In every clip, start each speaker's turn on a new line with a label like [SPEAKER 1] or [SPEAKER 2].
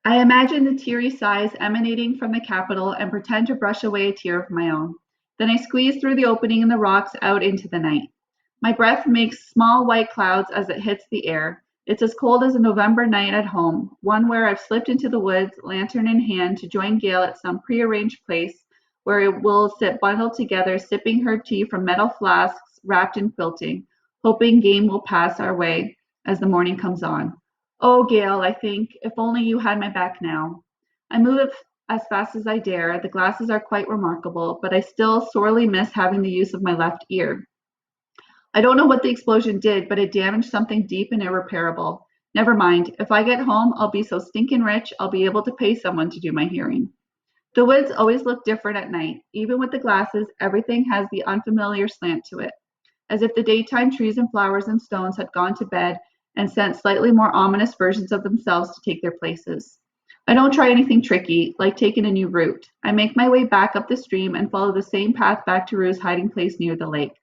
[SPEAKER 1] I imagine the teary sighs emanating from the Capitol and pretend to brush away a tear of my own. Then I squeeze through the opening in the rocks out into the night. My breath makes small white clouds as it hits the air. It's as cold as a November night at home, one where I've slipped into the woods, lantern in hand, to join Gail at some prearranged place where we'll sit bundled together, sipping her tea from metal flasks wrapped in quilting, hoping game will pass our way as the morning comes on. Oh, Gail, I think, if only you had my back now. I move as fast as I dare. The glasses are quite remarkable, but I still sorely miss having the use of my left ear. I don't know what the explosion did, but it damaged something deep and irreparable. Never mind. If I get home, I'll be so stinking rich, I'll be able to pay someone to do my hearing. The woods always look different at night. Even with the glasses, everything has the unfamiliar slant to it, as if the daytime trees and flowers and stones had gone to bed and sent slightly more ominous versions of themselves to take their places. I don't try anything tricky, like taking a new route. I make my way back up the stream and follow the same path back to Rue's hiding place near the lake.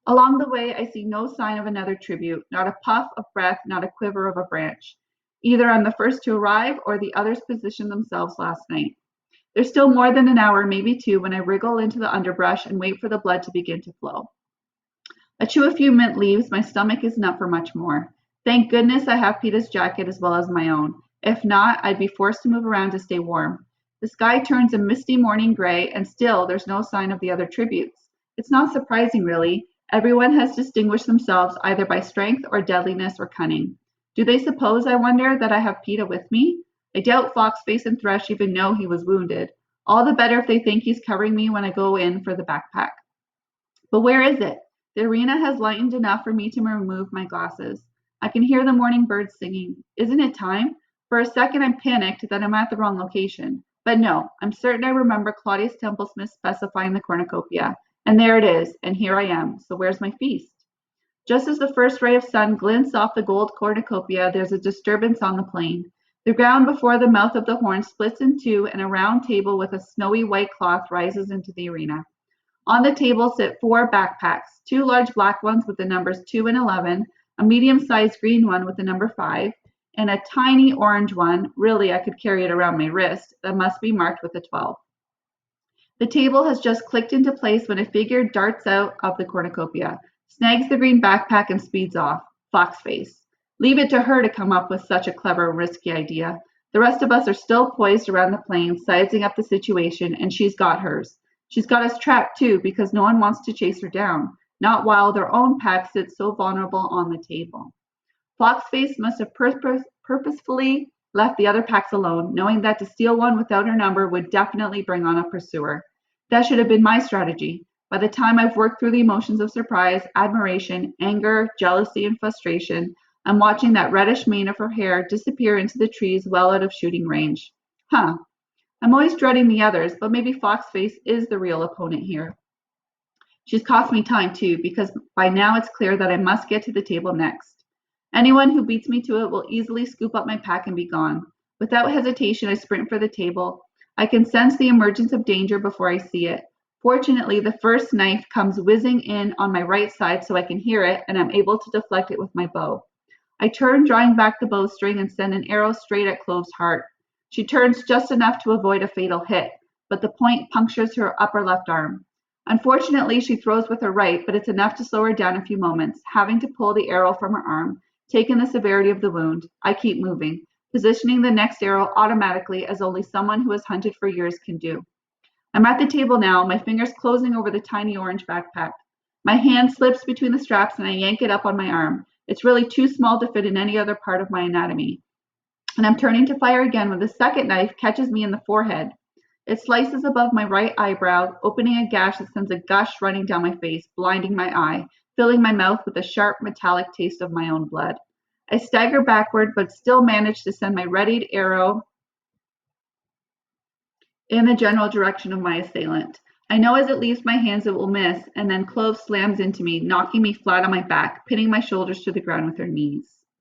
[SPEAKER 1] Along the way, I see no sign of another tribute, not a puff of breath, not a quiver of a branch. Either I'm the first to arrive or the others positioned themselves last night. There's still more than an hour, maybe two, when I wriggle into the underbrush and wait for the blood to begin to flow. I chew a few mint leaves, my stomach isn't up for much more. Thank goodness I have Peeta's jacket as well as my own. If not, I'd be forced to move around to stay warm. The sky turns a misty morning gray, and still there's no sign of the other tributes. It's not surprising, really. Everyone has distinguished themselves either by strength or deadliness or cunning. Do they suppose, I wonder, that I have Peeta with me? I doubt Foxface and Thresh even know he was wounded. All the better if they think he's covering me when I go in for the backpack. But where is it? The arena has lightened enough for me to remove my glasses. I can hear the morning birds singing. Isn't it time? For a second I'm panicked that I'm at the wrong location. But no, I'm certain I remember Claudius Templesmith specifying the cornucopia. And there it is, and here I am. So where's my feast? Just as the first ray of sun glints off the gold cornucopia, there's a disturbance on the plain. The ground before the mouth of the horn splits in two, and a round table with a snowy white cloth rises into the arena. On the table sit four backpacks, two large black ones with the numbers 2 and 11, a medium-sized green one with the number 5, and a tiny orange one, really I could carry it around my wrist, that must be marked with a 12. The table has just clicked into place when a figure darts out of the cornucopia, snags the green backpack and speeds off. Foxface. Leave it to her to come up with such a clever and risky idea. The rest of us are still poised around the plane, sizing up the situation, and she's got hers. She's got us trapped too, because no one wants to chase her down, not while their own pack sits so vulnerable on the table. Foxface must have purposefully left the other packs alone, knowing that to steal one without her number would definitely bring on a pursuer. That should have been my strategy. By the time I've worked through the emotions of surprise, admiration, anger, jealousy, and frustration, I'm watching that reddish mane of her hair disappear into the trees well out of shooting range. Huh. I'm always dreading the others, but maybe Foxface is the real opponent here. She's cost me time too, because by now it's clear that I must get to the table next. Anyone who beats me to it will easily scoop up my pack and be gone. Without hesitation, I sprint for the table. I can sense the emergence of danger before I see it. Fortunately, the first knife comes whizzing in on my right side so I can hear it, and I'm able to deflect it with my bow. I turn, drawing back the bowstring, and send an arrow straight at Clove's heart. She turns just enough to avoid a fatal hit, but the point punctures her upper left arm. Unfortunately, she throws with her right, but it's enough to slow her down a few moments, having to pull the arrow from her arm, taking the severity of the wound. I keep moving, positioning the next arrow automatically as only someone who has hunted for years can do. I'm at the table now, my fingers closing over the tiny orange backpack. My hand slips between the straps and I yank it up on my arm. It's really too small to fit in any other part of my anatomy. And I'm turning to fire again when the second knife catches me in the forehead. It slices above my right eyebrow, opening a gash that sends a gush running down my face, blinding my eye, filling my mouth with a sharp metallic taste of my own blood. I stagger backward, but still manage to send my readied arrow in the general direction of my assailant. I know as it leaves my hands it will miss, and then Clove slams into me, knocking me flat on my back, pinning my shoulders to the ground with her knees.